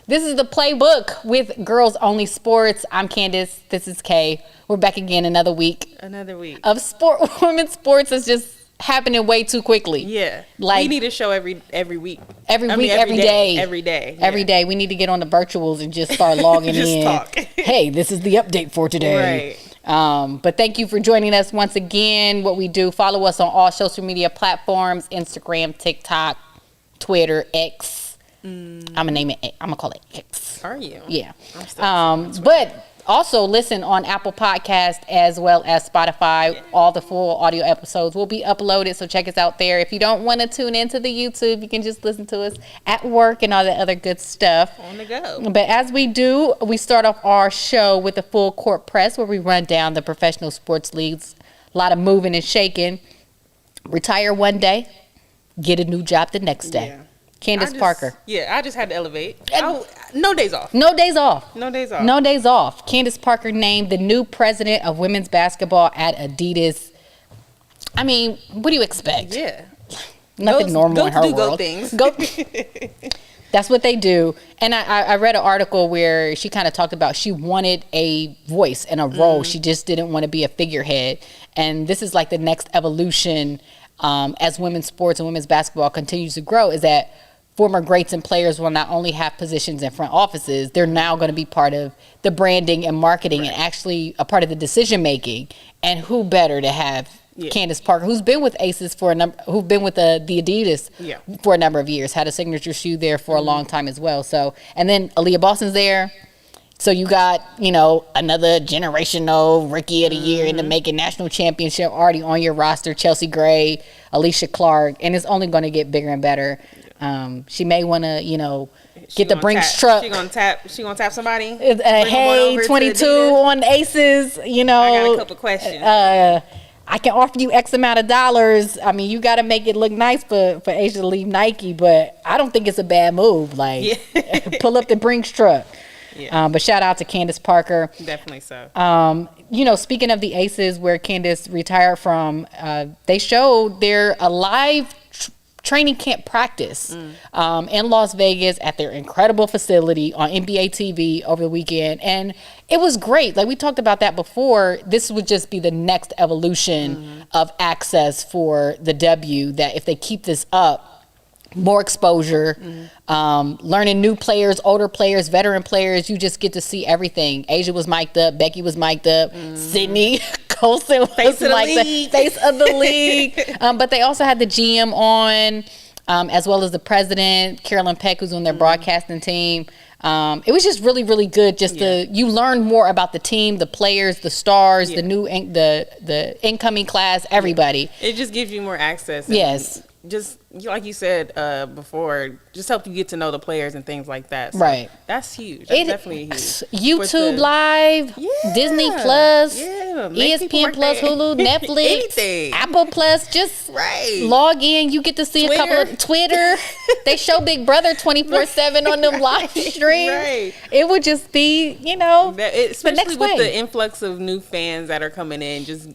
This is the Playbook with Girls Only Sports. I'm Candace. This is Kay. We're back again another week. Another week. Of sport. Women's sports is just happening way too quickly. Yeah. Like, we need a show every week. Every week, every day. Every day. Yeah. Every day. We need to get on the virtuals and just start logging just in. Talk. Hey, this is the update for today. Right. But thank you for joining us once again. What we do, follow us on all social media platforms, Instagram, TikTok, Twitter, X. I'm gonna call it X. Are you? Yeah. But also listen on Apple Podcast as well as Spotify. Yeah. All the full audio episodes will be uploaded, so check us out there. If you don't want to tune into the YouTube, you can just listen to us at work and all that other good stuff. On the go. But as we do, we start off our show with the full court press, where we run down the professional sports leagues. A lot of moving and shaking. Retire one day, get a new job the next day. Yeah. Candace Parker. Yeah, I just had to elevate. No days off. No days off. No days off. No days off. Candace Parker named the new president of women's basketball at Adidas. I mean, what do you expect? Yeah. Nothing normal in her world. Go things. That's what they do. And I read an article where she kind of talked about she wanted a voice and a role. She just didn't want to be a figurehead. And this is like the next evolution as women's sports and women's basketball continues to grow, is that former greats and players will not only have positions in front offices, they're now going to be part of the branding and marketing and actually a part of the decision making. And who better to have Candace Parker, who's been with Aces who've been with the Adidas for a number of years, had a signature shoe there for a long time as well. So, and then Aaliyah Boston's there. So you got, another generational rookie of the year in the making, national championship already on your roster, Chelsea Gray, Alicia Clark, and it's only going to get bigger and better. She may want to, get the Brinks truck. She gonna tap somebody. Hey, 22 on Aces. I got a couple questions. I can offer you X amount of dollars. I mean, you got to make it look nice for Asia to leave Nike, but I don't think it's a bad move. Like, pull up the Brinks truck. Yeah. But shout out to Candace Parker. Definitely so. Speaking of the Aces, where Candace retired from, they showed their live training camp practice in Las Vegas at their incredible facility on NBA TV over the weekend. And it was great. Like we talked about that before, this would just be the next evolution of access for the W, that if they keep this up, more exposure, learning new players, older players, veteran players. You just get to see everything. Asia was mic'd up. Becky was mic'd up. Sydney Colson was face of the league. But they also had the GM on, as well as the president, Carolyn Peck, who's on their broadcasting team. It was just really, really good. You learn more about the team, the players, the stars, the new, the incoming class, everybody. It just gives you more access. Yes. Just like you said before, just help you get to know the players and things like that. So right. That's huge. That's definitely huge. YouTube Live, Disney Plus, ESPN Plus, Hulu, Netflix, anything. Apple Plus. Just log in. You get to see a couple of Twitter. They show Big Brother 24/7 on them live streams. Right. It would just be, especially the next with wave. the influx of new fans that are coming in, just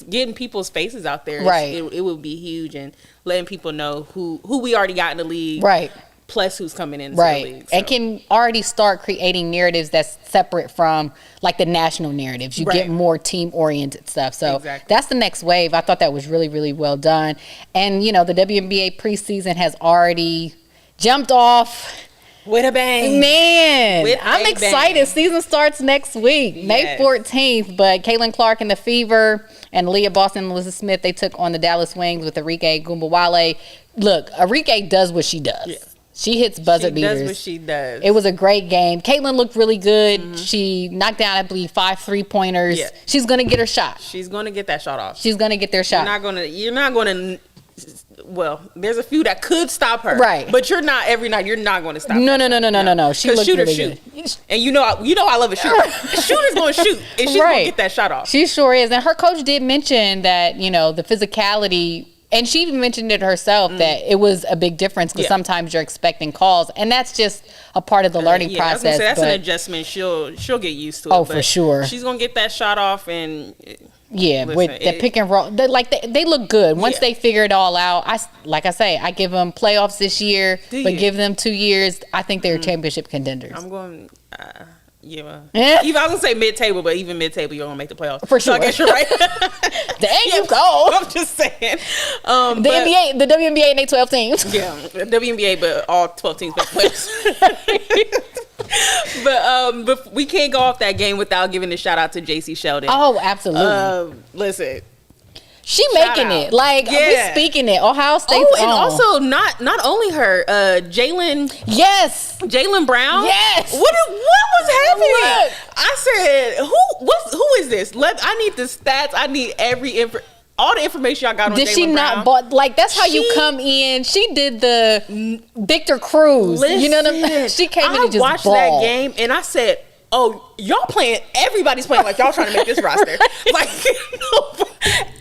getting people's faces out there. Right. It would be huge, and letting people know who we already got in the league. Right. Plus who's coming into the league. So. And can already start creating narratives that's separate from like the national narratives. You get more team oriented stuff. So that's the next wave. I thought that was really, really well done. And the WNBA preseason has already jumped off with a bang. Man, I'm excited. Bang. Season starts next week, May 14th. But Caitlin Clark and the Fever and Leah Boston and Elizabeth Smith, they took on the Dallas Wings with Arike Gumbawale. Look, Arike does what she does. Yeah. She hits buzzer beaters. She does what she does. It was a great game. Caitlin looked really good. She knocked down, I believe, 5 3-pointers. Yeah. She's going to get her shot. She's going to get that shot off. She's going to get their shot. You're not going to. Well, there's a few that could stop her, right? But you're not every night. You're not going to stop. No. She looked really good. And I love a shooter. A shooter's going to shoot, and she's going to get that shot off. She sure is. And her coach did mention that the physicality, and she even mentioned it herself that it was a big difference because sometimes you're expecting calls, and that's just a part of the learning process. I was gonna say, that's an adjustment she'll get used to. Oh, for sure. She's gonna get that shot off, and Yeah, Listen, with the pick and roll, they look good once they figure it all out. I give them playoffs this year, but give them 2 years. I think they're championship contenders. I'm going. Even I was gonna say mid-table, but even mid-table, you're gonna make the playoffs for sure. So I guess you're right. There you go. I'm just saying. The WNBA and they 12 teams. Yeah, WNBA, but all 12 teams make playoffs. But we can't go off that game without giving a shout out to JC Sheldon. Oh, absolutely. Listen. She making it. We speaking it. Ohio State's and also not only her, Jalen. Yes. Jalen Brown. Yes. What was happening? I said, who is this? I need the stats. I need all the information y'all got on Jalen Brown. Did she not that's how you come in. She did the Victor Cruz. Listen, you know what I mean? She came in and just watched that game and I said, oh, y'all playing, everybody's playing like y'all trying to make this roster.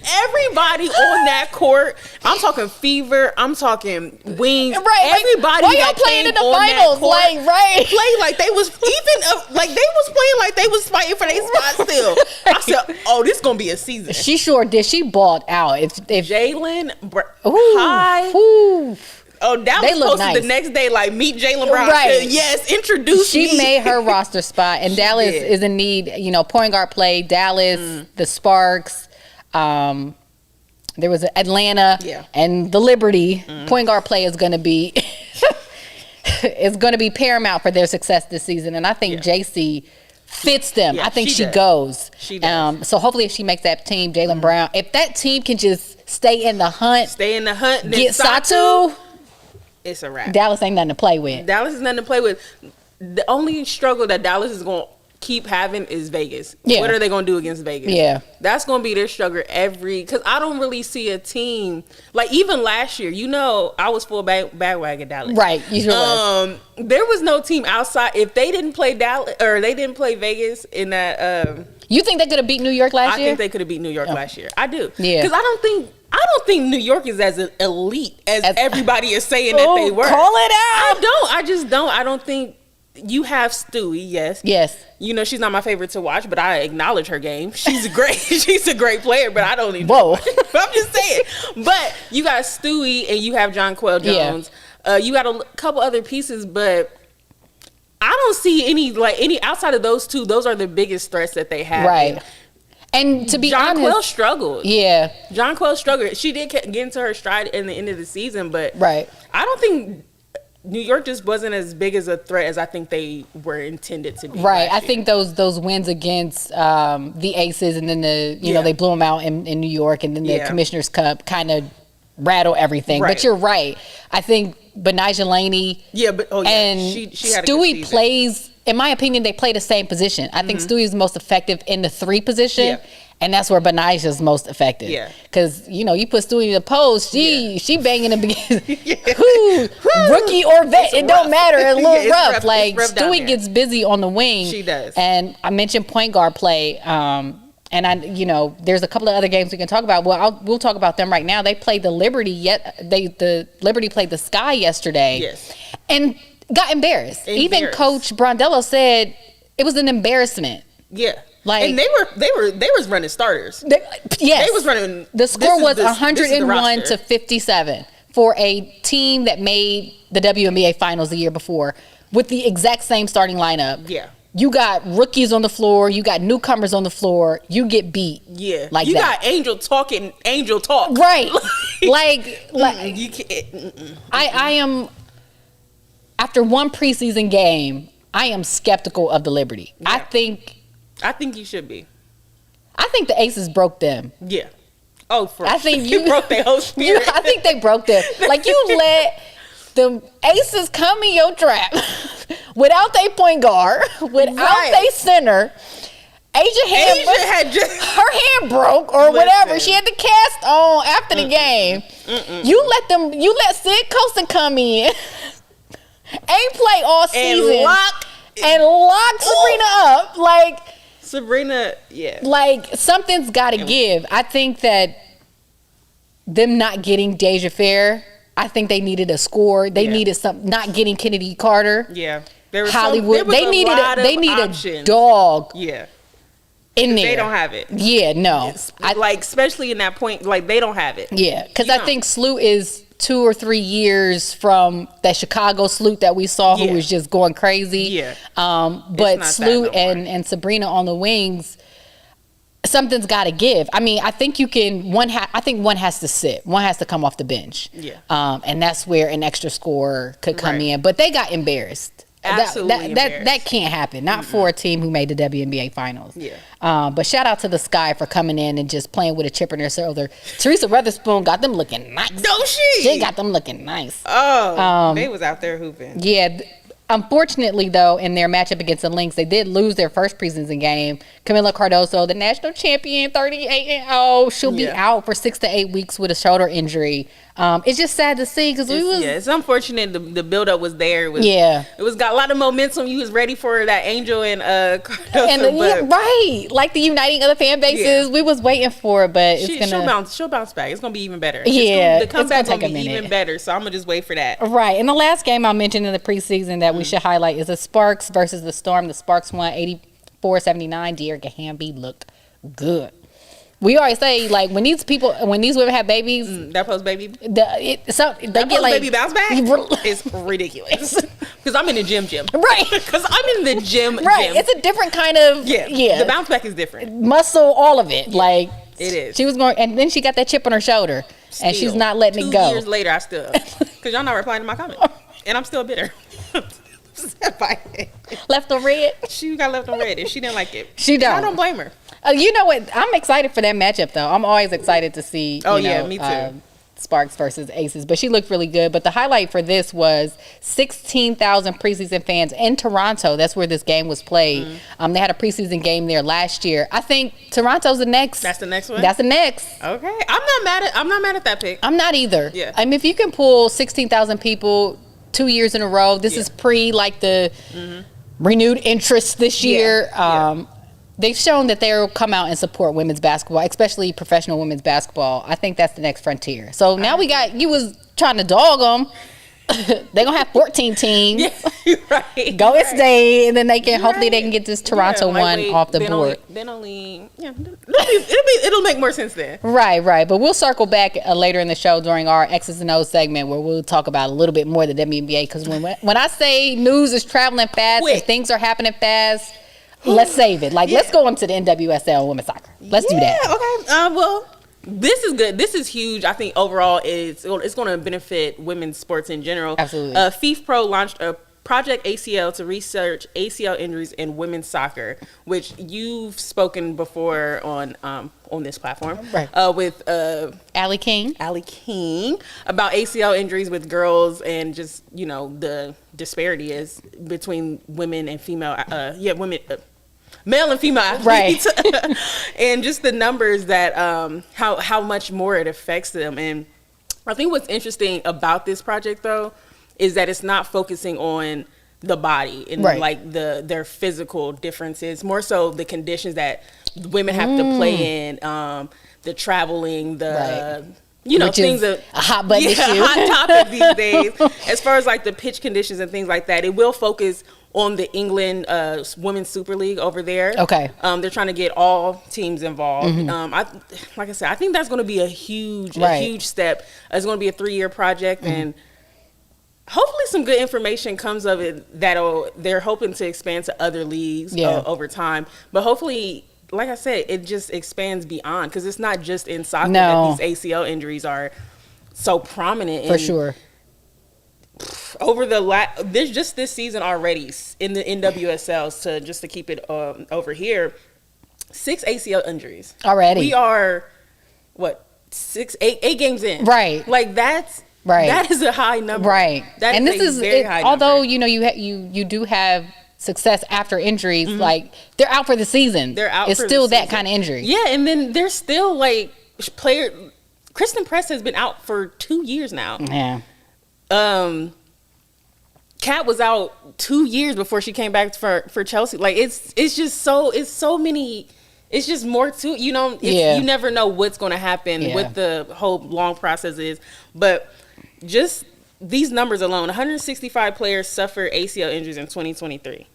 Everybody on that court, I'm talking Fever, I'm talking Wings. Right. Everybody why y'all playing in the finals? Played like they was playing like they was fighting for their spot still. I said, oh, this is gonna be a season. She sure did. She balled out. If Jalen Oh, that was posted nice. The next day, meet Jalen Brown. Right. Said, yes, introduce me. She made her roster spot, and Dallas is in need, point guard play. Dallas, the Sparks, there was Atlanta, and the Liberty. Point guard play is going to be paramount for their success this season, and I think JC fits them. I think she goes. She does. So hopefully, if she makes that team, Jalen Brown, if that team can just stay in the hunt, get Satu. It's a wrap. Dallas ain't nothing to play with. Dallas is nothing to play with. The only struggle that Dallas is going to keep having is Vegas. Yeah. What are they going to do against Vegas? Yeah. That's going to be their struggle because I don't really see a team, even last year, I was full bandwagon Dallas. Right. You sure was. There was no team outside. If they didn't play Dallas or they didn't play Vegas in that. You think they could have beat New York last year? I think they could have beat New York last year. I do. Yeah. Because I don't think New York is as elite as everybody is saying that they were. Call it out. I just don't. I don't think you have Stewie. Yes. She's not my favorite to watch, but I acknowledge her game. She's great. She's a great player, but I don't need. Whoa. I'm just saying. But you got Stewie and you have Jonquel Jones. Yeah. You got a couple other pieces, but I don't see any outside of those two. Those are the biggest threats that they have. Right. And to be honest, Jonquel struggled. Yeah. Jonquel struggled. She did get into her stride in the end of the season, but I don't think New York just wasn't as big as a threat as I think they were intended to be. Right. I think those wins against the Aces and then they blew them out in New York and then the Commissioner's Cup kind of rattle everything. Right. But you're right. I think Benijah Laney and she had Stewie plays. In my opinion, they play the same position. I think Stewie is most effective in the 3 position, and that's where Benijah is most effective. Yeah, because you put Stewie in the post, she banging the rookie or vet. It don't matter. It's a little rough. Stewie gets busy on the wing. She does. And I mentioned point guard play. And there's a couple of other games we can talk about. Well, we'll talk about them right now. They played the Liberty. The Liberty played the Sky yesterday. Yes, and got embarrassed. Even Coach Brondello said it was an embarrassment. Yeah, and they was running starters. Yes, they was running. The score was 101 to 57 for a team that made the WNBA finals the year before with the exact same starting lineup. Yeah. You got rookies on the floor. You got newcomers on the floor. You get beat. Yeah, you got Angel talking Angel talk. Right, you can't. I am. After one preseason game, I am skeptical of the Liberty. Yeah. I think you should be. I think the Aces broke them. Yeah. Oh, I think you broke their whole spirit. I think they broke them. You let the Aces come in your trap without their point guard, without their center. Asia had just her hand broke or whatever. She had the cast on after the game. You let Sid Costa come in. Ain't play all season and lock Sabrina up Sabrina. Yeah, something's got to give. I think that them not getting Deja Fair, I think they needed a score. They needed not getting Kennedy Carter. Yeah, Hollywood. They needed a dog. Yeah, in there. They don't have it. Yeah, no. Like, especially in that point, like, they don't have it. Yeah, because I think Sloot is 2 or 3 years from that Chicago Sloot that we saw, who was just going crazy. Yeah. But Sloot and Sabrina on the wings, something's got to give. I mean, I think you can. I think one has to sit. One has to come off the bench. Yeah. And that's where an extra scorer could come in. But they got embarrassed. Absolutely that can't happen. Not for a team who made the WNBA finals. Yeah. But shout out to the Sky for coming in and just playing with a chip in their shoulder. Teresa Weatherspoon got them looking nice. Don't she? She got them looking nice. Oh, they was out there hooping. Yeah. Unfortunately, though, in their matchup against the Lynx, they did lose their first preseason game. Camila Cardoso, the national champion, 38-0, she'll be out for 6 to 8 weeks with a shoulder injury. It's just sad to see because it's unfortunate. The buildup was there. It was got a lot of momentum. You was ready for that Angel and Cardoso, right, like the uniting of the fan bases. We was waiting for it, but she'll bounce back. It's gonna be even better. The comeback's gonna be even better. So I'm gonna just wait for that. Right. And the last game I mentioned in the preseason that we should highlight is the Sparks versus the Storm. The Sparks won 84-79. Dearica Hamby looked good. We always say, like, when these women have babies, that post baby, they get like baby bounce back. It's ridiculous. Because I'm in the gym, right? Because I'm in the gym, right? It's a different kind of The bounce back is different. Muscle, all of it, like it is. She was going, and then she got that chip on her shoulder, and she's not letting it go. 2 years later, I still because y'all not replying to my comment, and I'm still bitter. Left on red. She got left on red, and she didn't like it. She don't. I don't blame her. You know what? I'm excited for that matchup, though. I'm always excited to see. Me too. Sparks versus Aces, but she looked really good. But the highlight for this was 16,000 preseason fans in Toronto. That's where this game was played. They had a preseason game there last year. I think Toronto's the next. That's the next one. That's the next. Okay, I'm not mad at that pick. I'm not either. Yeah. I mean, if you can pull 16,000 people 2 years in a row, this is pre like the renewed interest this year. They've shown that they'll come out and support women's basketball, especially professional women's basketball. I think that's the next frontier. So now you was trying to dog them. They're going to have 14 teams. Yeah, right. Go and stay, and then hopefully they can get this Toronto one off the board. It'll make more sense then. Right. But we'll circle back later in the show during our X's and O's segment where we'll talk about a little bit more of the WNBA, because when I say news is traveling fast and things are happening fast, let's save it. Let's go into the NWSL women's soccer. Let's do that. Okay. Well, this is good. This is huge. I think overall it's going to benefit women's sports in general. Absolutely. FIFPro launched a Project ACL to research ACL injuries in women's soccer, which you've spoken before on this platform, right? With Allie King about ACL injuries with girls, and just the disparity is between women and female, male and female athletes, right? And just the numbers that how much more it affects them. And I think what's interesting about this project, though, is that it's not focusing on the body and their physical differences, more so the conditions that women have to play in, the traveling, which things a hot button issue. Hot topic these days. As far as the pitch conditions and things like that, it will focus on the England Women's Super League over there. Okay. They're trying to get all teams involved. Like I said, I think that's going to be a huge step. It's going to be a 3-year project, and hopefully some good information comes of it they're hoping to expand to other leagues over time. But hopefully, like I said, it just expands beyond, because it's not just in soccer that these ACL injuries are so prominent. For sure. Over this season already in the NWSL, just to keep it over here, 6 ACL injuries already. We are 8 games in, right? That's right. That is a high number, right? And this is very high. Although you do have success after injuries, they're out for the season. They're out. It's still that kind of injury. Yeah, and then there's still player. Kristen Press has been out for 2 years now. Yeah. Kat was out 2 years before she came back for Chelsea. It's just so many. It's just more to it. You never know what's going to happen what the whole long process is. But just these numbers alone, 165 players suffered ACL injuries in 2023.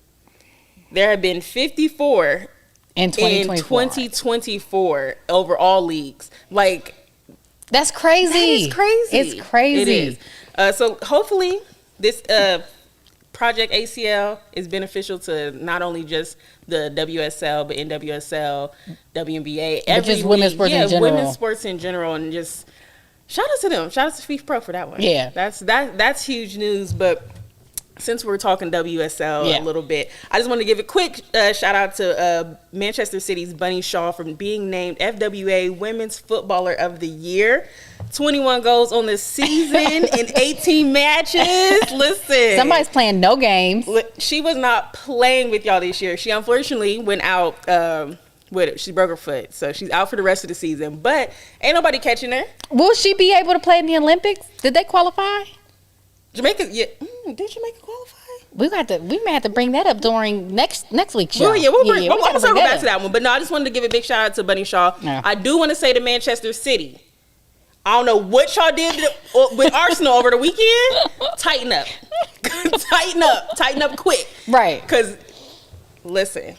There have been 54 in 2024 over all leagues. Like, that's crazy. That is crazy. It's crazy. It is. So hopefully this Project ACL is beneficial to not only just the WSL, but NWSL, WNBA, just women's sports in general. Women's sports in general, and just shout out to them. Shout out to FIFA Pro for that one. Yeah, that's huge news. But since we're talking WSL a little bit, I just want to give a quick shout out to Manchester City's Bunny Shaw for being named FWA Women's Footballer of the Year. 21 goals on the season in 18 matches. Listen, somebody's playing no games. She was not playing with y'all this year. She unfortunately went out with it. She broke her foot, so she's out for the rest of the season. But ain't nobody catching her. Will she be able to play in the Olympics? Did they qualify? Jamaica, yeah. Did Jamaica qualify? We may have to bring that up during next week's show. We'll circle back to that one. But no, I just wanted to give a big shout out to Bunny Shaw. Yeah. I do want to say to Manchester City, I don't know what y'all did with Arsenal over the weekend. Tighten up. Tighten up quick. Right. Because, listen,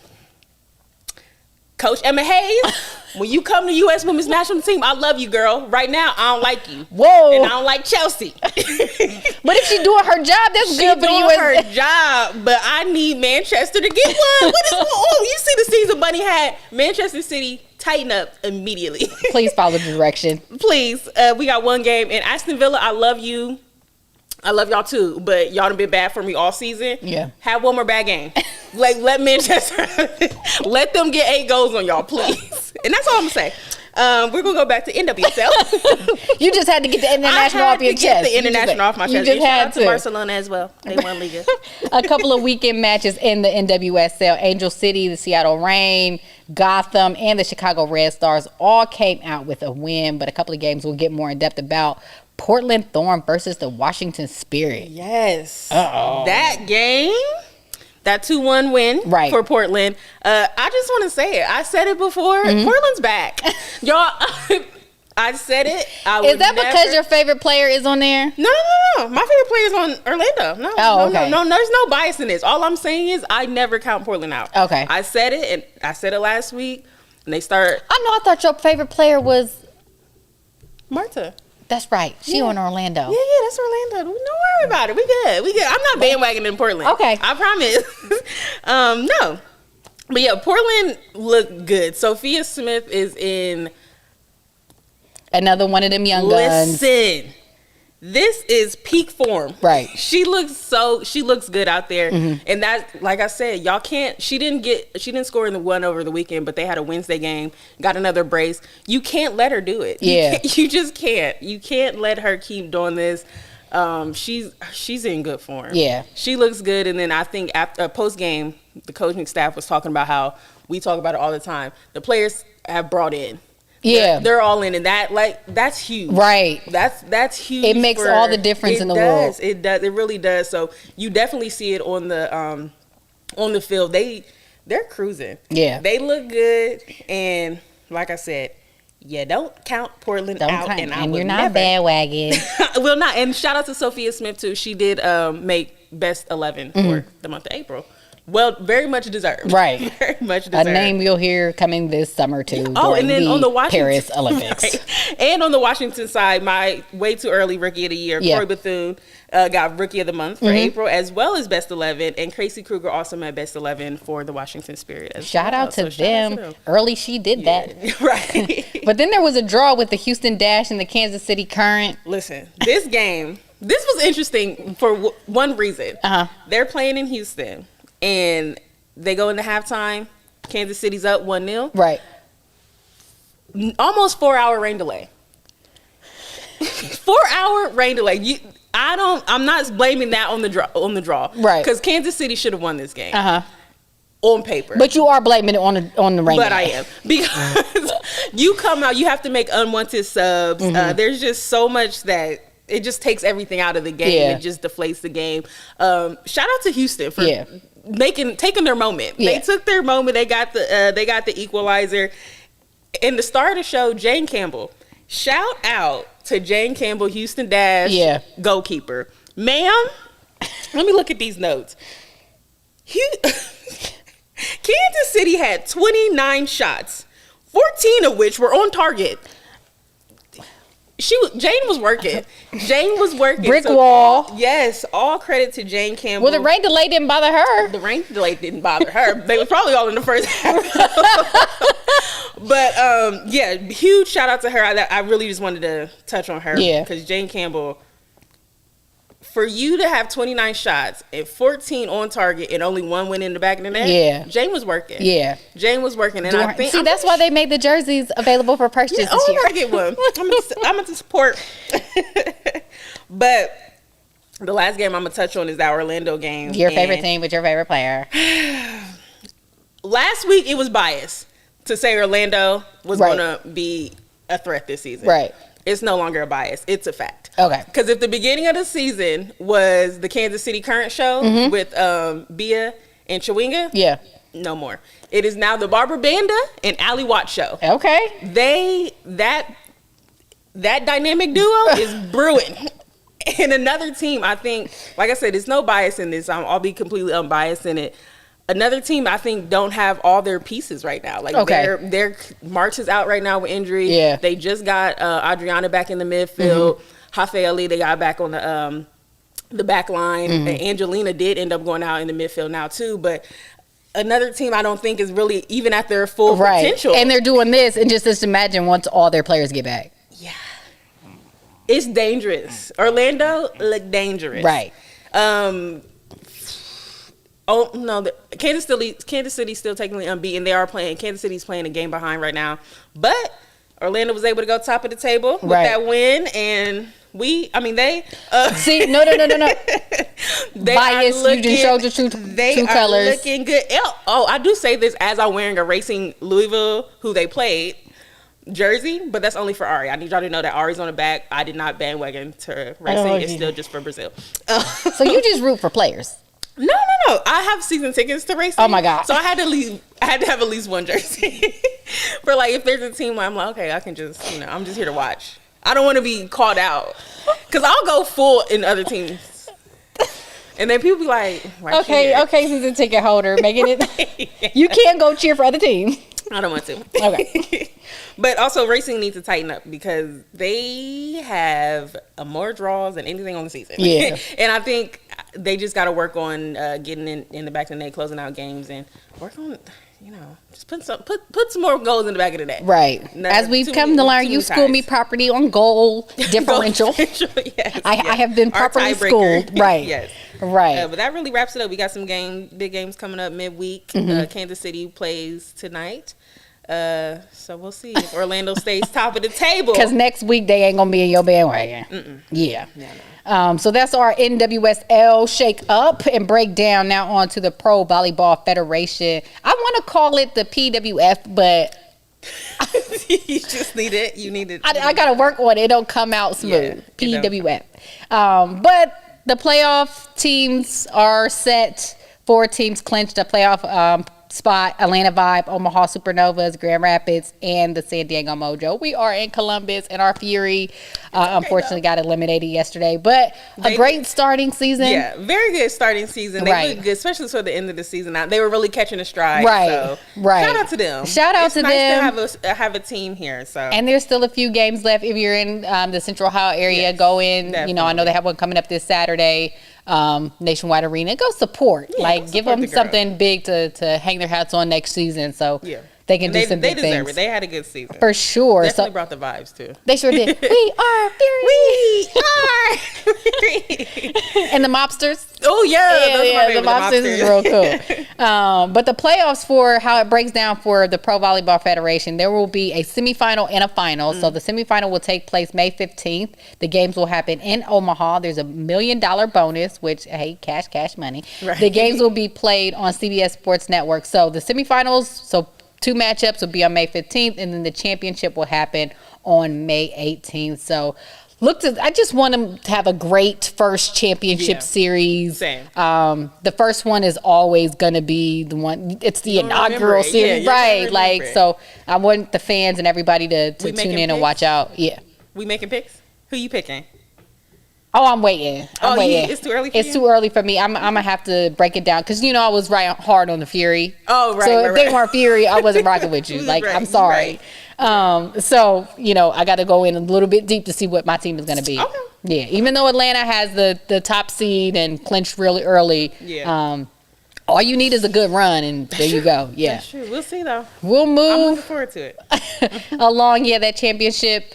Coach Emma Hayes, when you come to U.S. Women's National Team, I love you, girl. Right now, I don't like you. Whoa. And I don't like Chelsea. But if she's doing her job, that's good for the U.S. her job, but I need Manchester to get one. What is going on? You see the season Bunny had. Manchester City, tighten up immediately. Please follow the direction. Please. We got one game. And Aston Villa, I love you. I love y'all too, but y'all done been bad for me all season. Yeah. Have one more bad game. Like, let Manchester, let them get 8 goals on y'all, please. And that's all I'm going to say. We're going to go back to NWSL. You just had to get the international off your chest. Get the international off my chest. You just had to Barcelona as well. They won Liga. A couple of weekend matches in the NWSL. Angel City, the Seattle Reign, Gotham, and the Chicago Red Stars all came out with a win, but a couple of games we'll get more in depth about. Portland Thorn versus the Washington Spirit. Yes. Uh-oh. That game, that 2-1 win for Portland. I just want to say it. I said it before. Mm-hmm. Portland's back. Y'all, I said it. Is that because your favorite player is on there? No. My favorite player is on Orlando. No, there's no bias in this. All I'm saying is I never count Portland out. Okay. I said it, and I said it last week, and they start. I thought your favorite player was Marta. That's right. She on Orlando. Yeah, that's Orlando. Don't worry about it. We good. I'm not bandwagoning in Portland. Okay. I promise. No. But yeah, Portland looked good. Sophia Smith is in another one of them young guns. Listen. This is peak form. Right. She looks good out there. Mm-hmm. And that, like I said, y'all can't, she didn't score in the one over the weekend, but they had a Wednesday game, got another brace. You can't let her do it. Yeah. You just can't. You can't let her keep doing this. She's in good form. Yeah. She looks good. And then I think after post game, the coaching staff was talking about how we talk about it all the time. The players have brought in. Yeah, they're all in, and that's huge. Right. That's huge. It makes all the difference in the world. It does. It really does. So you definitely see it on the field. They're cruising. Yeah. They look good, and like I said, don't count Portland out. And you're not bandwagon. Will not. And shout out to Sophia Smith too. She did make best 11 for the month of April. Well, very much deserved. Right. Very much deserved. A name you'll hear coming this summer, too. Oh, and then on the Washington Paris Olympics. Right. And on the Washington side, my way too early Rookie of the Year, Corey Bethune, got Rookie of the Month for April, as well as Best 11. And Casey Kruger also made Best 11 for the Washington Spirit. Shout out to them. Early she did that. Right. But then there was a draw with the Houston Dash and the Kansas City Current. Listen, this game, this was interesting for one reason. Uh-huh. They're playing in Houston. And they go into halftime. Kansas City's up 1-0. Right. Almost 4-hour rain delay. 4-hour rain delay. I'm not blaming that on the draw. Right. Because Kansas City should have won this game. Uh-huh. On paper. But you are blaming it on the rain delay. But I am. Because you come out, you have to make unwanted subs. Mm-hmm. There's just so much that it just takes everything out of the game. Yeah. It just deflates the game. Shout out to Houston for taking their moment. Yeah. They took their moment. They got the equalizer. In the start of the show, Jane Campbell. Shout out to Jane Campbell, Houston Dash goalkeeper. Ma'am, let me look at these notes. Kansas City had 29 shots, 14 of which were on target. Jane was working. Brick wall. Yes, all credit to Jane Campbell. Well, the rain delay didn't bother her. The rain delay didn't bother her. They were probably all in the first half. But yeah, huge shout out to her. I really just wanted to touch on her. Yeah. Because Jane Campbell, for you to have 29 shots and 14 on target and only one went in the back of the net, yeah, Jane was working. Yeah. Jane was working. And I think that's why they made the jerseys available for purchase this year. I get one. I'm going to support. But the last game I'm going to touch on is that Orlando game. Your favorite team with your favorite player. Last week, it was biased to say Orlando was going to be a threat this season. Right. It's no longer a bias. It's a fact. Okay. Because if the beginning of the season was the Kansas City Current show with Bia and Chewinga, yeah, no more. It is now the Barbara Banda and Ali Watts show. Okay. That dynamic duo is brewing. And another team, I think, like I said, there's no bias in this. I'll be completely unbiased in it. Another team, I think, don't have all their pieces right now. Like, their March is out right now with injury. Yeah. They just got Adriana back in the midfield. Hafe Ali, they got back on the back line. And Angelina did end up going out in the midfield now, too. But another team I don't think is really even at their full potential. And they're doing this, and just imagine once all their players get back. Yeah. It's dangerous. Orlando look dangerous. Right. Oh no, Kansas City's still technically unbeaten. They are playing. Kansas City's playing a game behind right now, but Orlando was able to go top of the table with that win, and they see no. They bias. You just showed the true colors. Looking good. Oh, I do say this as I'm wearing a Racing Louisville, who they played, jersey, but that's only for Ari. I need y'all to know that Ari's on the back. I did not bandwagon to Racing. It's still just for Brazil. So you just root for players. No. I have season tickets to Racing. Oh my God. So I had to have at least one jersey. For like, if there's a team where I'm like, okay, I can just, I'm just here to watch. I don't want to be called out. Because I'll go full in other teams. And then people be like, okay, season ticket holder, making it. You can't go cheer for other teams. I don't want to. Okay. But also, Racing needs to tighten up because they have more draws than anything on the season. Yeah. And I think they just got to work on getting in the back of the net, closing out games, and work on, just put some more goals in the back of the net. Right. As we've come to learn, you school me property on goal differential. Yes, I have been properly schooled. Right. Yes. Right. But that really wraps it up. We got some big games coming up midweek. Kansas City plays tonight. So we'll see if Orlando stays top of the table. Because next week they ain't gonna be in your bandwagon. Yeah. No. So that's our NWSL shake up and break down. Now on to the Pro Volleyball Federation. I want to call it the PWF, but you just need it. You need it. I gotta work on it. It don't come out smooth. Yeah, PWF. But the playoff teams are set. 4 teams clinched a playoff spot: Atlanta Vibe, Omaha Supernovas, Grand Rapids, and the San Diego Mojo. We are in Columbus, and our Fury unfortunately got eliminated yesterday. But a great starting season. Yeah, very good starting season. They looked good, especially toward the end of the season. They were really catching a stride. Right, so shout out to them. It's nice to have a team here. So, and there's still a few games left if you're in the Central Ohio area. Yes, go in. Definitely. I know they have one coming up this Saturday. Nationwide Arena. Go support. Give them something big to hang their hats on next season. So they can do some big things. They deserve it. They had a good season. For sure. Definitely brought the vibes too. They sure did. We are Fury. We are Fury. And the Mobsters. Oh yeah. The Mobsters is real cool. But the playoffs, for how it breaks down for the Pro Volleyball Federation, there will be a semifinal and a final. So the semifinal will take place May 15th. The games will happen in Omaha. There's $1 million bonus, which, hey, cash money. Right. The games will be played on CBS Sports Network. So the semifinals, 2 matchups will be on May 15th, and then the championship will happen on May 18th. So I just want them to have a great first championship series. Same. The first one is always going to be the one. It's the inaugural series, right? So I want the fans and everybody to tune in and watch out. Yeah. We making picks? Who you picking? Oh, I'm waiting. It's too early for It's too early for me. I'm going to have to break it down. Because, I was right hard on the Fury. Oh, right. So if they weren't Fury, I wasn't rocking with you. Like, I'm sorry. So, I got to go in a little bit deep to see what my team is going to be. Okay. Yeah. Even though Atlanta has the top seed and clinched really early. Yeah. All you need is a good run, and there you go. Yeah. That's true. We'll see, though. We'll move. I'm looking forward to it. Along, that championship.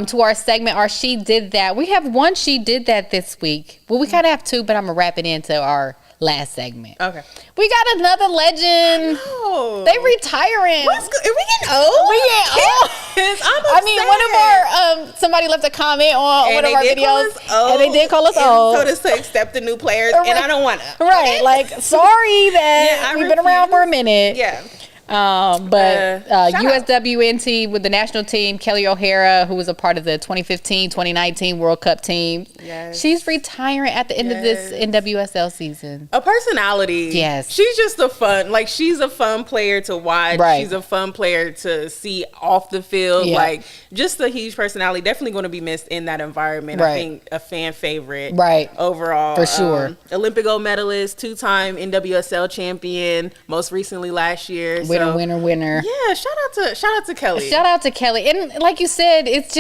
To our segment, our She Did That. We have one She Did That this week. Well, we kind of have two, but I'm going to wrap it into our last segment. Okay. We got another legend. Oh. They retiring. Are we getting old? We getting old. I mean, one of our, somebody left a comment on one of our videos. And they did call us old. Told us to accept the new players, and I don't want to. Right. Like, sorry that we've been around for a minute. Yeah. But USWNT with the national team, Kelly O'Hara, who was a part of the 2015-2019 World Cup team. Yes. She's retiring at the end of this NWSL season. A personality. Yes. She's just she's a fun player to watch. Right. She's a fun player to see off the field. Yeah. Like, just a huge personality. Definitely going to be missed in that environment. Right. I think a fan favorite. Right. Overall. For sure. Olympic gold medalist, 2-time NWSL champion, most recently last year. Winner. Yeah, shout out to Kelly. Shout out to Kelly. And like you said, it's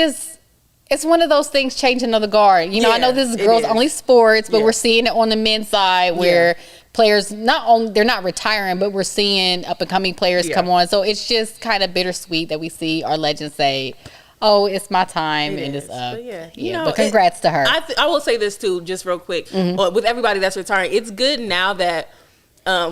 one of those things changing of the guard. I know this is girls only sports, but we're seeing it on the men's side where players they're not retiring, but we're seeing up and coming players come on. So it's just kind of bittersweet that we see our legends say, "Oh, it's my time," and it's up. But but congrats to her. I will say this too, just real quick, with everybody that's retiring. It's good now that.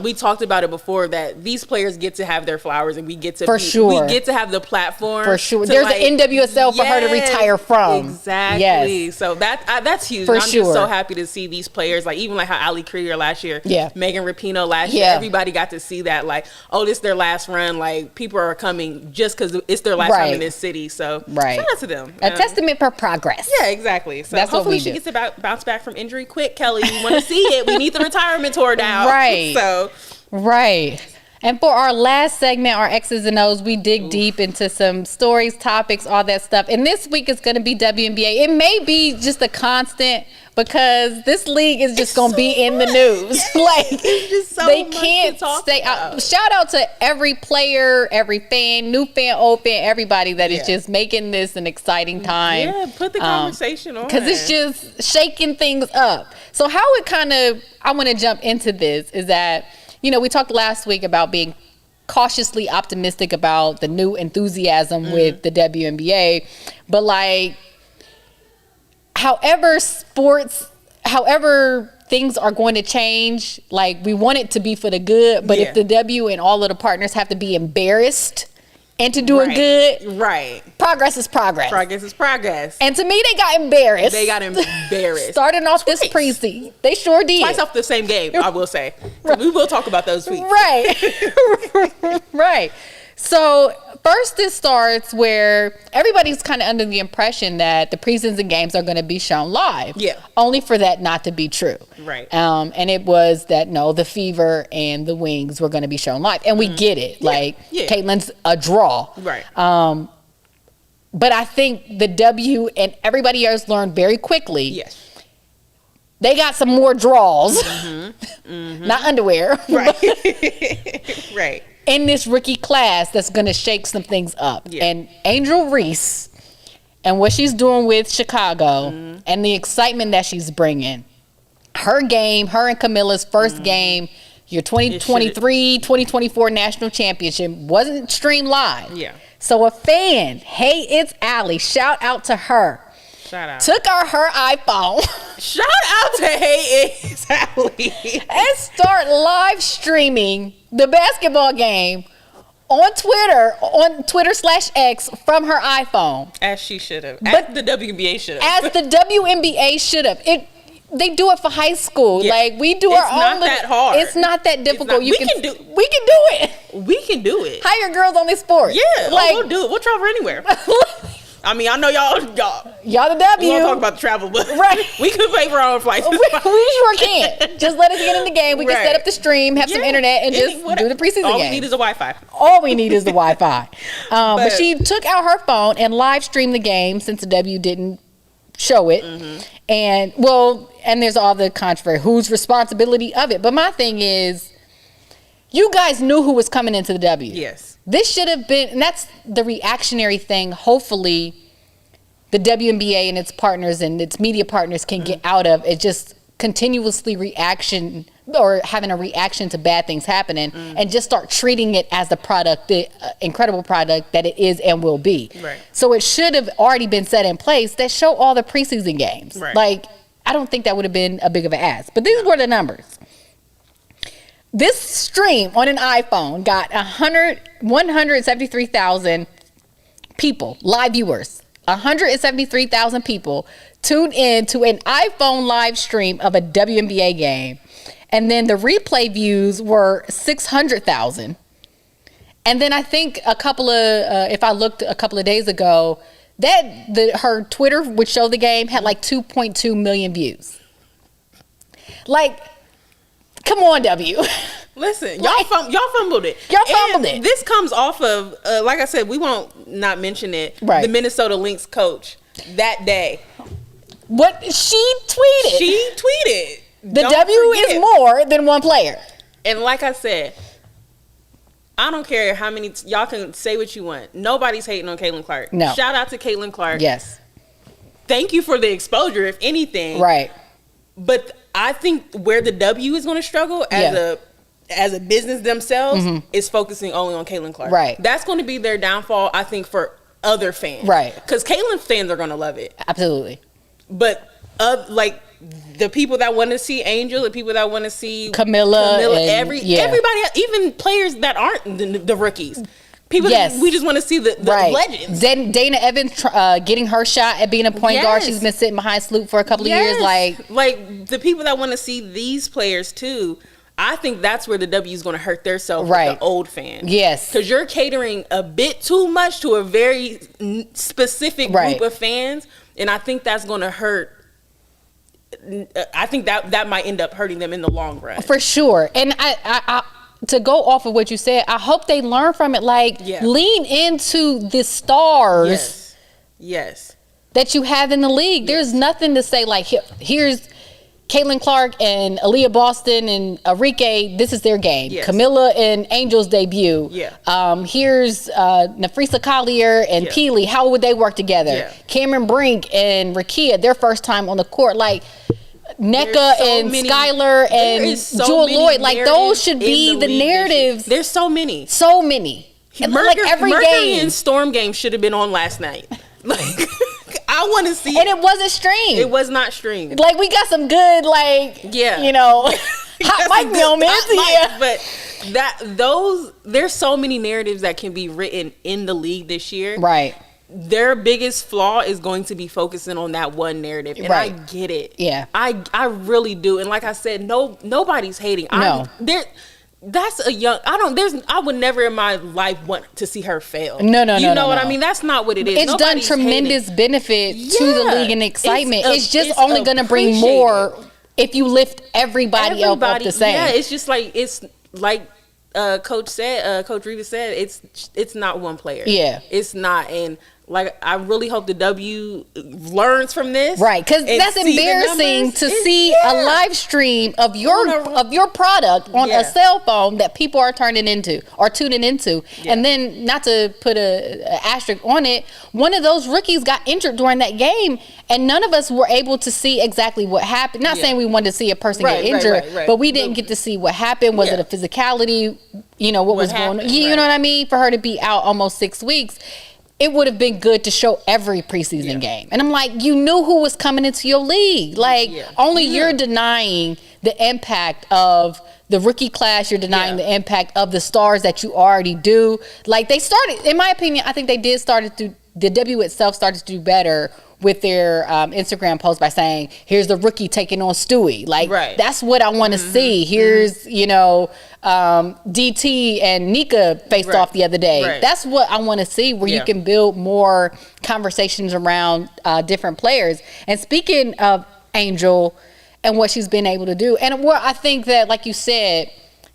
We talked about it before that these players get to have their flowers and we get to we get to have the platform for sure. There's an NWSL for her to retire from. Exactly. Yes. So that's huge. I'm just so happy to see these players, like even like how Ali Krieger last year, Megan Rapinoe last year. Everybody got to see that, like, oh, this is their last run. Like, people are coming just because it's their last time in this city. So shout out to them. A testament for progress. Yeah, exactly. So that's hopefully she gets to bounce back from injury quick. Kelly, we want to see it. We need the retirement tour now. Right. Right. And for our last segment, our X's and O's, we dig deep into some stories, topics, all that stuff. And this week is going to be WNBA. It may be just a constant because this league is just going to be in the news. Like, they can't stay out. Shout out to every player, every fan, new fan, old fan, everybody that is just making this an exciting time. Yeah, put the conversation on. Because it's just shaking things up. So how I want to jump into this is that, we talked last week about being cautiously optimistic about the new enthusiasm with the WNBA. But like, however things are going to change, like, we want it to be for the good. But if the W and all of the partners have to be embarrassed into doing good, progress is progress. Progress is progress. And to me, they got embarrassed. Starting off this preseason. They sure did. Twice off the same game, I will say. We will talk about those tweets. Right. Right. So first it starts where everybody's kind of under the impression that the preseason games are going to be shown live. Yeah. Only for that not to be true. Right. And it was that, no, the Fever and the Wings were going to be shown live. And we get it. Like, Caitlin's a draw. Right. But I think the W and everybody else learned very quickly. Yes. They got some more draws. Not underwear. Right. Right. In this rookie class that's going to shake some things up. Yeah. And Angel Reese and what she's doing with Chicago and the excitement that she's bringing. Her and Camilla's first game, your 2023-2024 national championship, wasn't streamed live. Yeah. So a fan, hey, it's Allie, shout out to her. Shout out. Took out her iPhone. Shout out to Hey It's Allie. And start live streaming the basketball game on Twitter/X from her iPhone. As she should have. As the WNBA should have. As the WNBA should have. They do it for high school. Yeah. Like, we do our own. It's not that hard. It's not that difficult. We can do it. We can do it. Hire girls only sports. Yeah. Like, we'll do it. We'll travel anywhere. I mean, I know y'all the W. We won't talk about the travel, but we could pay for our own flights. We sure can. Just let us get in the game. We can set up the stream, have some internet, and just do the preseason game. All we need is a Wi-Fi. All we need is the Wi-Fi. But she took out her phone and live streamed the game since the W didn't show it. And and there's all the controversy, whose responsibility of it. But my thing is, you guys knew who was coming into the W. Yes. This should have been, and that's the reactionary thing. Hopefully the WNBA and its partners and its media partners can get out of it, just continuously reaction or having a reaction to bad things happening, and just start treating it as the product, the incredible product that it is and will be. Right. So it should have already been set in place that show all the preseason games. Right. Like, I don't think that would have been a big of an ask. But these were the numbers. This stream on an iPhone got 173,000 people, live viewers. 173,000 people tuned in to an iPhone live stream of a WNBA game. And then the replay views were 600,000. And then I think a couple of, if I looked a couple of days ago, her Twitter, which showed the game, had like 2.2 million views. Like, come on, W. Listen, y'all fumbled it. Y'all fumbled it. This comes off of, like I said, we won't not mention it. Right. The Minnesota Lynx coach that day. What she tweeted. The Don't W forget. is more than one player. And like I said, I don't care how many, y'all can say what you want. Nobody's hating on Caitlin Clark. No. Shout out to Caitlin Clark. Yes. Thank you for the exposure, if anything. Right. But I think where the W is going to struggle as a business themselves is focusing only on Caitlin Clark. Right. That's going to be their downfall, I think, for other fans. Right. Because Caitlin fans are going to love it. Absolutely. But like the people that want to see Angel, the people that want to see Camilla and, everybody, even players that aren't the rookies. People, we just want to see the legends. Then Dana Evans getting her shot at being a point guard. She's been sitting behind Sloop for a couple of years. Like the people that want to see these players too. I think that's where the W is going to hurt themselves with the old fans. Yes. Because you're catering a bit too much to a very specific group of fans. And I think that's going to hurt. I think that might end up hurting them in the long run. For sure. And I to go off of what you said, I hope they learn from it. Like, lean into the stars that you have in the league. There's nothing to say like, here's Caitlin Clark and Aaliyah Boston and Arike, this is their game. Camilla and Angel's debut. Here's Nafrisa Collier and Keely. How would they work together? Cameron Brink and Rakia, their first time on the court. Like, NECA and Skylar and Jewel Lloyd. Like, those should be the narratives. There's so many. So many. Like, every Mercury game. and Storm game should have been on last night. Like, I want to see and it wasn't streamed. It was not streamed. Like, we got some good, like, you know, hot mic moments. But there's so many narratives that can be written in the league this year. Right. Their biggest flaw is going to be focusing on that one narrative. And I get it. Yeah. I really do. And like I said, nobody's hating. No. That's a young. I would never in my life want to see her fail. No. You know what I mean? That's not what it is. It's done tremendous benefit to the league and excitement. It's just only going to bring more if you lift everybody else up the same. Yeah, it's just like Coach Rivas said, it's not one player. Yeah, it's not. And like, I really hope the W learns from this. Right, because that's embarrassing to see a live stream of your product on a cell phone that people are tuning into. And then, not to put an asterisk on it, one of those rookies got injured during that game, and none of us were able to see exactly what happened. Not saying we wanted to see a person get injured, but we didn't get to see what happened. Was it a physicality? You know, what was going on? You know what I mean? For her to be out almost 6 weeks, it would have been good to show every preseason game. And I'm like, you knew who was coming into your league. Like, only you're denying the impact of the rookie class. You're denying the impact of the stars that you already do. Like, they started, in my opinion, I think they did the W itself started to do better with their Instagram post by saying, here's the rookie taking on Stewie. Like, that's what I want to see. Here's, you know, DT and Nika faced off the other day. That's what I want to see, where you can build more conversations around different players. And speaking of Angel and what she's been able to do, and what I think that, like you said,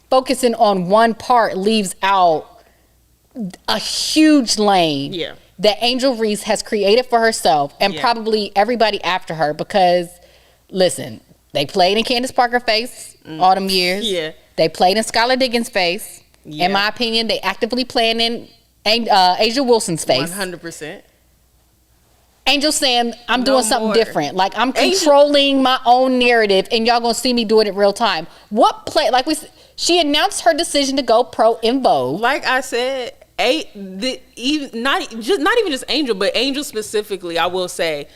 focusing on one part leaves out a huge lane that Angel Reese has created for herself and probably everybody after her, because listen, they played in Candace Parker face all them years. Yeah. They played in Skylar Diggins' face. Yeah. In my opinion, they actively playing in Asia Wilson's face. 100%. Angel saying, I'm doing something different. Like, I'm controlling my own narrative, and y'all gonna see me do it in real time. She announced her decision to go pro in Vogue. Like I said, not even just Angel, but Angel specifically, I will say,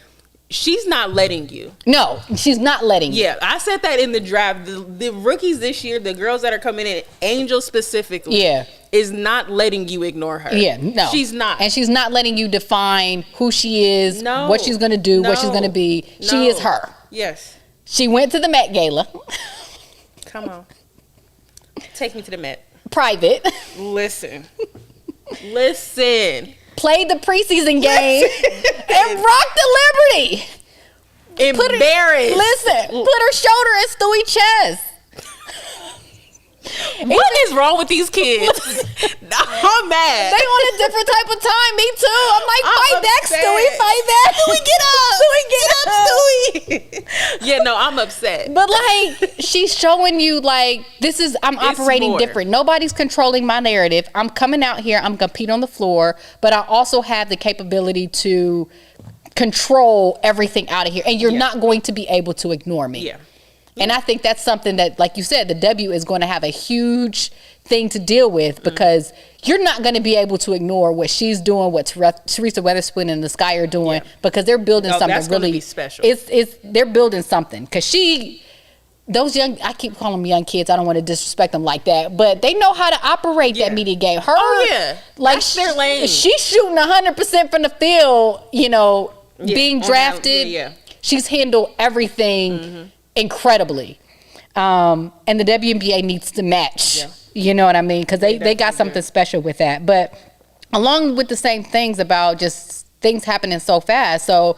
she's not letting you. No, she's not letting you. Yeah, I said that in the draft. The rookies this year, the girls that are coming in, Angel specifically, is not letting you ignore her. Yeah, no. She's not. And she's not letting you define who she is, what she's going to do, what she's going to be. She is her. Yes. She went to the Met Gala. Come on. Take me to the Met. Private. Listen. Played the preseason game and rocked the Liberty. Embarrassed. Put her shoulder at Stewie's chest. What is wrong with these kids? I'm mad. They on a different type of time. Me too. I'm like, fight back, Stewie. Fight back. Stewie, get up. Stewie, get up, Stewie. Yeah, no, I'm upset. But like, she's showing you like, I'm operating different. Nobody's controlling my narrative. I'm coming out here. I'm compete on the floor, but I also have the capability to control everything out of here. And you're not going to be able to ignore me. Yeah. And I think that's something that, like you said, the W is going to have a huge thing to deal with, because you're not going to be able to ignore what she's doing, what Teresa Weatherspoon and the Sky are doing, because they're building something that's really be special. They're building something, because those young, I keep calling them young kids. I don't want to disrespect them like that, but they know how to operate that media game. That's their lane. She's shooting 100% from the field. Being drafted. She's handled everything incredibly, and the WNBA needs to match. You know what I mean? Because they got something special with that. But along with the same things about just things happening so fast. So,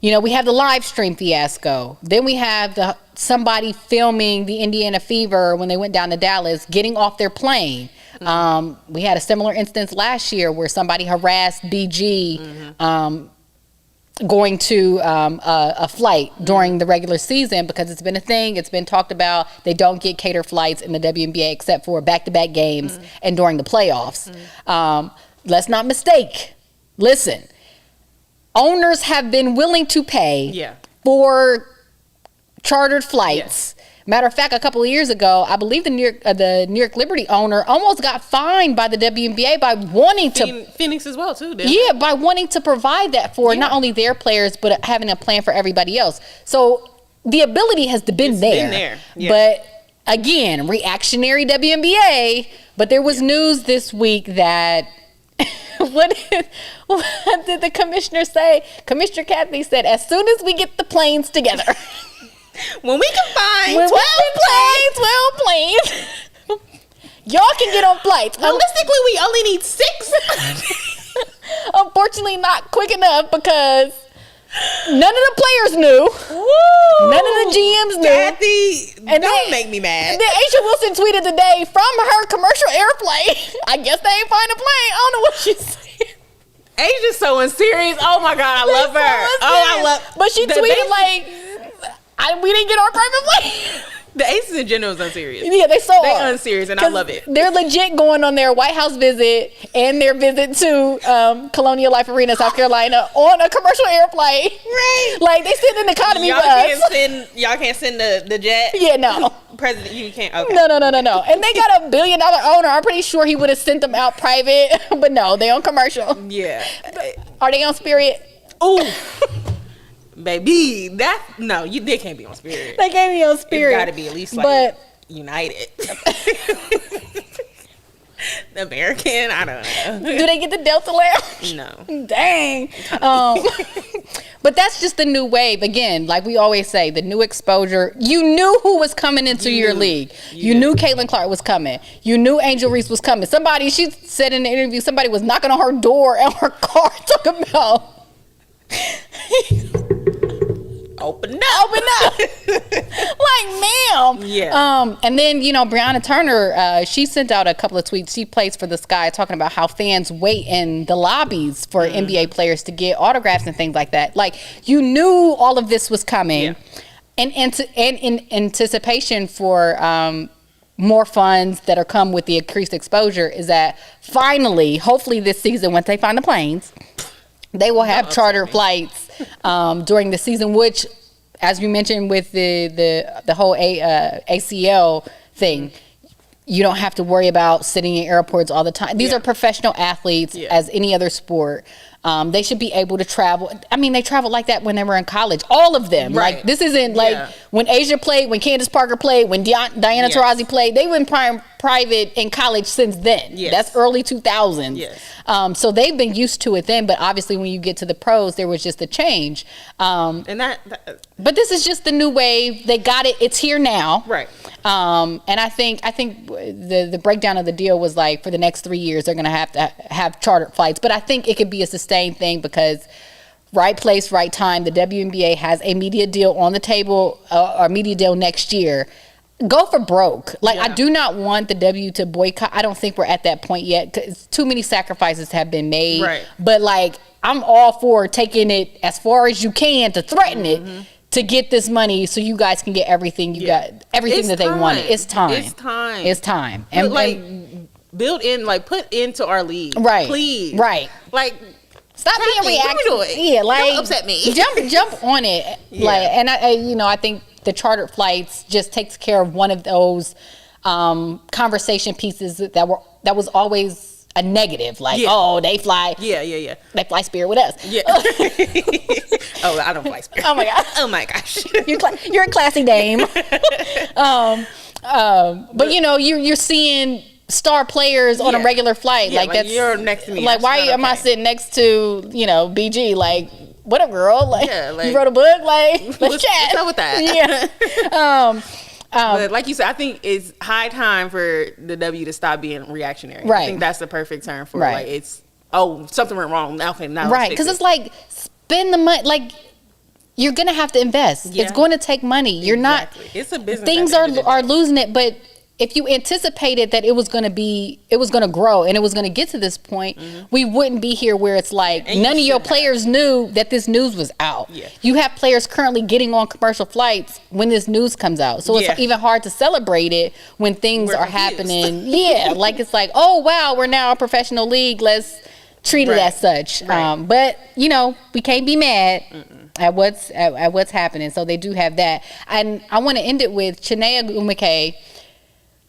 we have the live stream fiasco. Then we have somebody filming the Indiana Fever when they went down to Dallas, getting off their plane. We had a similar instance last year where somebody harassed BG. Going to a flight during the regular season, because it's been a thing. It's been talked about. They don't get cater flights in the WNBA except for back-to-back games and during the playoffs. Let's not mistake. Listen, owners have been willing to pay for chartered flights. Matter of fact, a couple of years ago, I believe the New York Liberty owner almost got fined by the WNBA by wanting to Phoenix as well too. By wanting to provide that for not only their players, but having a plan for everybody else. So the ability has been there. But again, reactionary WNBA. But there was news this week that what did the commissioner say? Commissioner Kathy said, as soon as we get the planes together. When we can find 12 planes, y'all can get on flights. Realistically, we only need 6. Unfortunately, not quick enough, because none of the players knew. Woo! None of the GMs knew. Kathy, don't make me mad. And then Aisha Wilson tweeted today from her commercial airplane. I guess they ain't find a plane. I don't know what she said. Aisha's so unserious. Oh my God, I love her. But she tweeted we didn't get our private plane. The Aces in general is unserious. Yeah, they are. Unserious, and I love it. They're legit going on their White House visit and their visit to Colonial Life Arena, South Carolina, on a commercial airplane. Right. Like, they sit in the economy bus. Y'all can't send the jet? Yeah, no. President, you can't. Okay. No. And they got $1 billion owner. I'm pretty sure he would have sent them out private, but no, they on commercial. Yeah. Are they on Spirit? Ooh. Baby, they can't be on Spirit. They can't be on Spirit. It's got to be at least United. The American, I don't know. Do they get the Delta Lounge? No. Dang. But that's just the new wave. Again, like we always say, the new exposure. You knew who was coming into your league. You knew Caitlin Clark was coming. You knew Angel Reese was coming. She said in the interview, somebody was knocking on her door and her car talking about Open up. like, ma'am. Yeah. And then, Breonna Turner, she sent out a couple of tweets. She plays for the Sky, talking about how fans wait in the lobbies for NBA players to get autographs and things like that. Like, you knew all of this was coming. Yeah. And in anticipation for more funds that are come with the increased exposure, is that finally, hopefully this season, once they find the planes, they will have chartered flights during the season, which, as we mentioned with the whole ACL thing, you don't have to worry about sitting in airports all the time. These are professional athletes as any other sport. They should be able to travel. I mean, they traveled like that when they were in college. All of them. Right. Like, this isn't like when Asia played, when Candace Parker played, when Diana Taurasi played. They were in private in college since then. Yes. That's early 2000s. Yes. So they've been used to it then. But obviously, when you get to the pros, there was just a change. And but this is just the new wave. They got it. It's here now. Right. And I think the breakdown of the deal was like, for the next 3 years, they're going to have chartered flights. But I think it could be a sustained thing, because right place, right time. The WNBA has a media deal on the table, or media deal next year. Go for broke. Like, I do not want the W to boycott. I don't think we're at that point yet, because too many sacrifices have been made. Right. But like, I'm all for taking it as far as you can to threaten it, to get this money so you guys can get everything everything that they wanted. It's time. It's time. And like, build in, like, put into our league. Right. Please. Right. Like, stop being reactive. Yeah, like, don't upset me. jump on it. Like, and I think the chartered flights just takes care of one of those conversation pieces that was always a negative. Like, oh, they fly. Yeah. They fly Spirit with us. Yeah. Oh, I don't fly Spirit. Oh my god. Oh my gosh. You're a classy dame. But you're seeing star players on a regular flight. Yeah, like, that's, you're next to me. Like, why am I sitting next to BG? Like, what up, girl? Like, you wrote a book? Like, let's chat. What's up with that? Yeah. But like you said, I think it's high time for the W to stop being reactionary. Right. I think that's the perfect term for it. Like, it's, something went wrong. Now right. Because it's like, spend the money. Like, you're gonna have to invest. It's going to take money. You're not. It's a business. Things are losing it, but if you anticipated that it was going to grow and it was going to get to this point, we wouldn't be here where it's like, none of your players knew that this news was out. Yeah. You have players currently getting on commercial flights when this news comes out. So it's even hard to celebrate it when things are happening. Yeah. Like, it's like, oh, wow, we're now a professional league. Let's treat it as such. Right. But, we can't be mad at what's happening. So they do have that. And I want to end it with Chiney Ogwumike,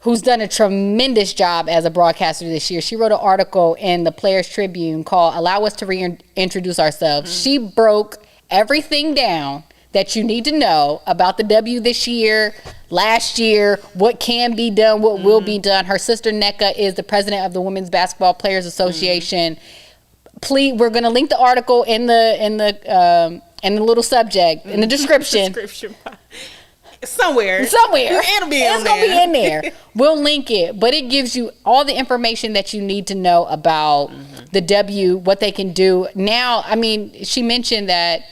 who's done a tremendous job as a broadcaster this year. She wrote an article in the Players Tribune called "Allow Us to Reintroduce Ourselves." She broke everything down that you need to know about the W this year, last year, what can be done, what will be done. Her sister NECA is the president of the Women's Basketball Players Association. Please, we're going to link the article in the little subject in the description. Somewhere. It's gonna be in there. We'll link it, but it gives you all the information that you need to know about the W, what they can do. Now, I mean, she mentioned that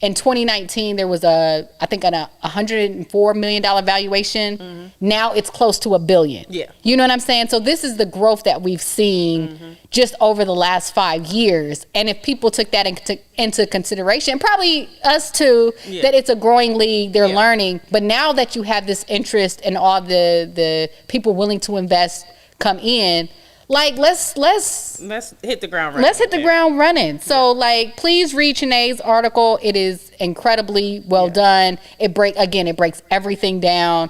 in 2019 there was I think a $104 million valuation. Now it's close to $1 billion. Yeah. You know what I'm saying? So this is the growth that we've seen just over the last 5 years. And if people took that into consideration, probably us too, that it's a growing league, they're learning. But now that you have this interest and all the people willing to invest come in, like, let's hit the ground running. Let's hit the ground running. So, like, please read Chiney's article. It is incredibly well done. It breaks everything down.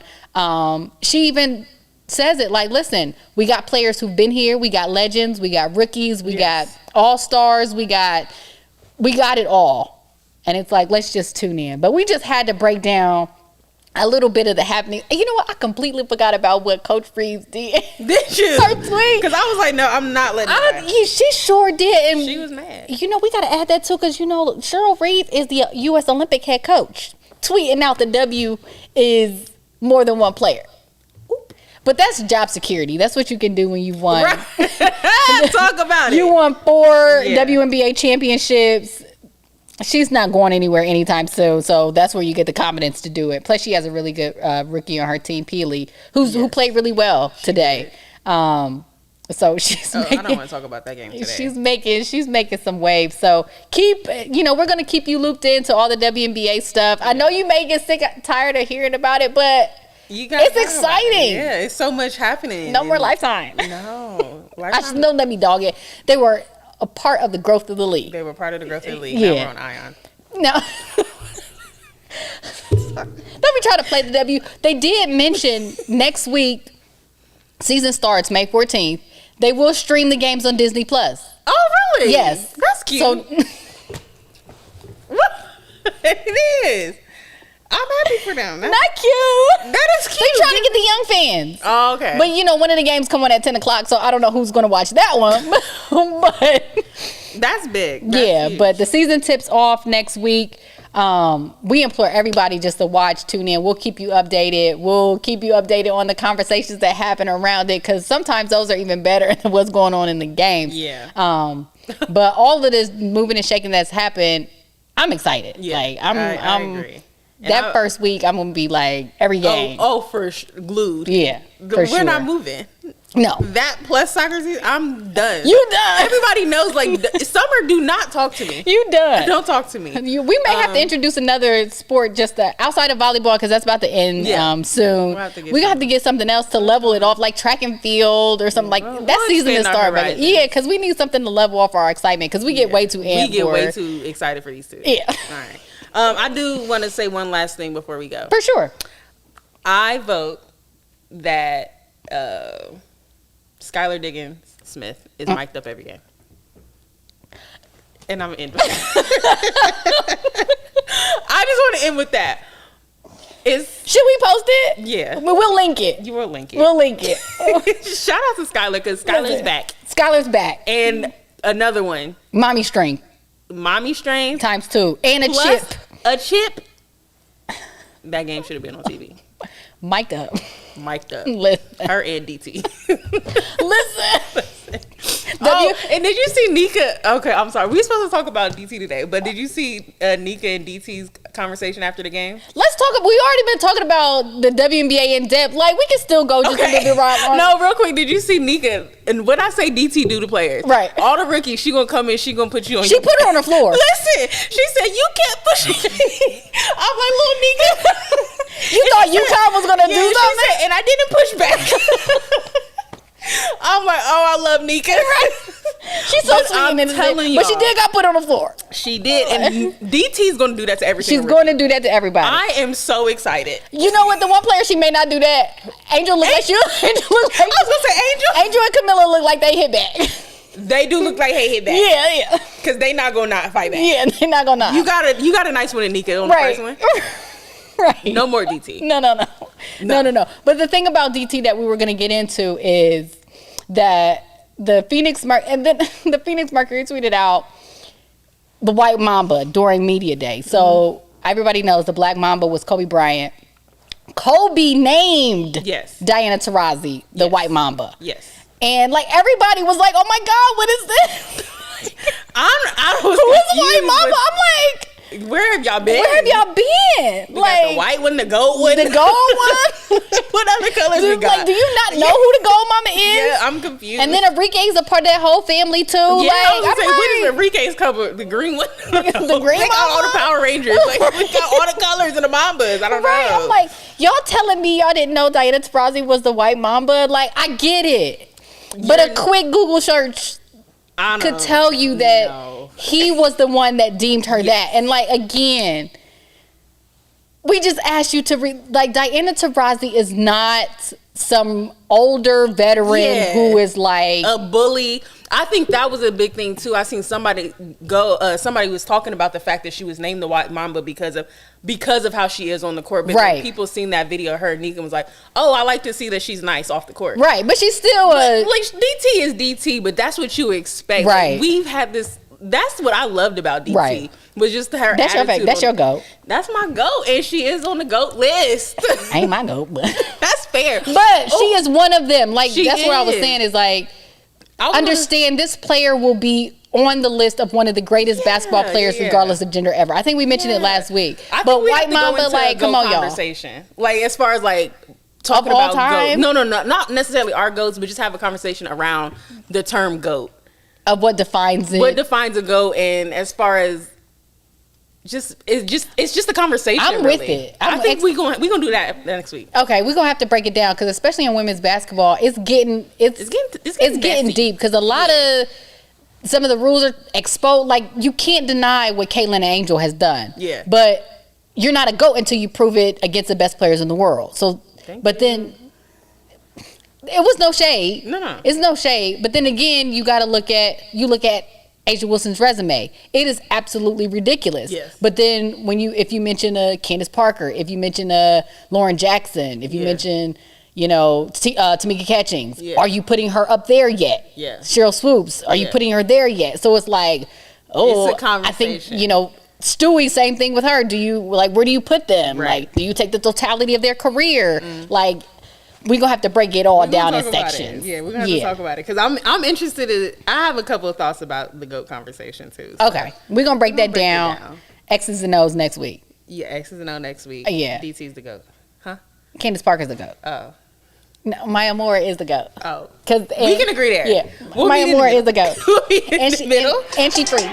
She even says it like, listen, we got players who've been here, we got legends, we got rookies, we got all-stars, we got it all. And it's like, let's just tune in. But we just had to break down a little bit of the happening. You know what? I completely forgot about what Coach Freeze did. Did you? Her tweet. Because I was like, no, I'm not letting she sure did. And she was mad. We got to add that too, because, Cheryl Reeve is the U.S. Olympic head coach. Tweeting out the W is more than one player. But that's job security. That's what you can do when you've won. Right. Talk about it. You won 4 WNBA championships. she's not going anywhere anytime soon. So that's where you get the confidence to do it. Plus, she has a really good rookie on her team, Peely, who played really well today. So she's I don't want to talk about that game today. She's making some waves. So we're going to keep you looped into all the WNBA stuff. I know you may get tired of hearing about it, but it's exciting. Yeah, it's so much happening. No more Lifetime. No. Lifetime. Don't let me dog it. They were a part of the growth of the league. They were part of the growth of the league. Yeah. Now we're on Ion. No. Don't be trying to play the W. They did mention next week, season starts May 14th. They will stream the games on Disney Plus. Oh, really? Yes. That's cute. So, it is. I'm happy for them. Not cute. That is cute. They're trying to get the young fans. Oh, okay. But one of the games come on at 10 o'clock, so I don't know who's going to watch that one. But that's big. That's huge. But the season tips off next week. We implore everybody just to watch, tune in. We'll keep you updated. We'll keep you updated on the conversations that happen around it, because sometimes those are even better than what's going on in the games. Yeah. But all of this moving and shaking that's happened, I'm excited. Yeah, I agree. That first week, I'm gonna be like every game. Glued. Yeah, we're not moving. No. That plus soccer season, I'm done. You done. Everybody knows, Summer, do not talk to me. You done. Don't talk to me. We may have to introduce another sport just outside of volleyball, because that's about to end soon. We're gonna have to get something else to level it off, like track and field or something that season is starting. Yeah, because we need something to level off our excitement, because we get way too amped. We get way too excited for these two. Yeah. All right. I do want to say one last thing before we go. For sure. I vote that Skylar Diggins Smith is mic'd up every game. And I'm going to end with that. I just want to end with that. Should we post it? Yeah. We'll link it. You will link it. We'll link it. Shout out to Skylar, because Skylar's back. Skylar's back. And another one. Mommy strength. Mommy strength. ×2. And a chip. A chip. That game should have been on TV. Mic'd up. Listen. Her and DT. Listen. And did you see Nika? Okay, I'm sorry. We're supposed to talk about DT today, but did you see Nika and DT's conversation after the game? Let's talk. We already been talking about the WNBA in depth. Like, we can still go just a little bit right. No, real quick. Did you see Nika? And when I say DT do to players, right? All the rookies, she gonna come in. She gonna put you on. She put her on the floor. Listen, she said you can't push me. I'm like, little Nika. You thought UConn was gonna do something, said, and I didn't push back. I'm like, oh, I love Nika. She's so sweet. I'm telling you, but she did got put on the floor. She did, and DT's going to do that to every single She's going to do that to everybody. I am so excited. You know what? The one player she may not do that. Angel look like you. Angel look like. I was gonna say Angel. Angel and Camilla look like they hit back. They do look like they hit back. Yeah. Because they not gonna not fight back. Yeah, they not gonna not. You got a nice one in Nika on the first one. Right. No more DT. No. But the thing about DT that we were gonna get into is that the Phoenix Mercury tweeted out the White Mamba during media day. So everybody knows the Black Mamba was Kobe Bryant. Kobe named Diana Taurasi the White Mamba. Yes. And everybody was like, "Oh my God, what is this?" I was who is the White Mamba? I'm like, where have y'all been? We got the white one, the gold one. The gold one? What other colors we got? Do you not know who the gold mama is? Yeah, I'm confused. And then Enrique's a part of that whole family too. Yeah, I was gonna say, what is Enrique's cover? The green one? The green one? All the Power Rangers. We got all the colors in the Mambas. I don't know. I'm like, y'all telling me y'all didn't know Diana Taurasi was the White Mamba? I get it. But a quick Google search could tell you that he was the one that deemed her that. And again, we just asked you to Diana Taurasi is not some older veteran who is a bully. I think that was a big thing too. I seen somebody was talking about the fact that she was named the White Mamba because of how she is on the court. But people seen that video of her, Nika was like, "Oh, I like to see that she's nice off the court." Right, but she's still DT is DT, but that's what you expect. Right, we've had this. That's what I loved about DT. Right. Was just her That's attitude. That's your GOAT. That's my GOAT, and she is on the GOAT list. Ain't my GOAT, but that's fair. But she is one of them. That's what I was saying is understand this player will be on the list of one of the greatest basketball players, regardless of gender ever. I think we mentioned it last week. But White Mamba, like, come on, y'all. Conversation. Like, as far as like talking of all about time? GOAT. No, not necessarily our GOATs, but just have a conversation around the term GOAT. Of what defines it. What defines a GOAT, and as far as it's just a conversation. I'm really. with it. I think we're gonna do that next week. Okay, we're gonna have to break it down, because especially in women's basketball, it's getting deep, because a lot of some of the rules are exposed. Like, you can't deny what Caitlin Angel has done. Yeah. But you're not a GOAT until you prove it against the best players in the world. So, then it was no shade. No. It's no shade. But then again, you got to look at Asia Wilson's resume. It is absolutely ridiculous. Yes. But then if you mention Candace Parker, if you mention Lauren Jackson, if you mention Tamika Catchings, are you putting her up there yet? Yeah. Cheryl Swoops, are you putting her there yet? So it's like, it's a conversation. I think Stewie, same thing with her. Do you where do you put them? Right. Like, do you take the totality of their career? Like, we're gonna have to break it all down in sections. Yeah, we're gonna have to talk about it, because I'm interested in. I have a couple of thoughts about the GOAT conversation too. So okay, we're gonna break that down. X's and O's next week. Yeah, X's and O's next week. Yeah, DT's the GOAT. Huh? Candace Parker's the GOAT. Oh. No, Maya Moore is the GOAT. Oh. We can agree there. Yeah, Maya Moore is the GOAT. We'll be in the middle. And she free.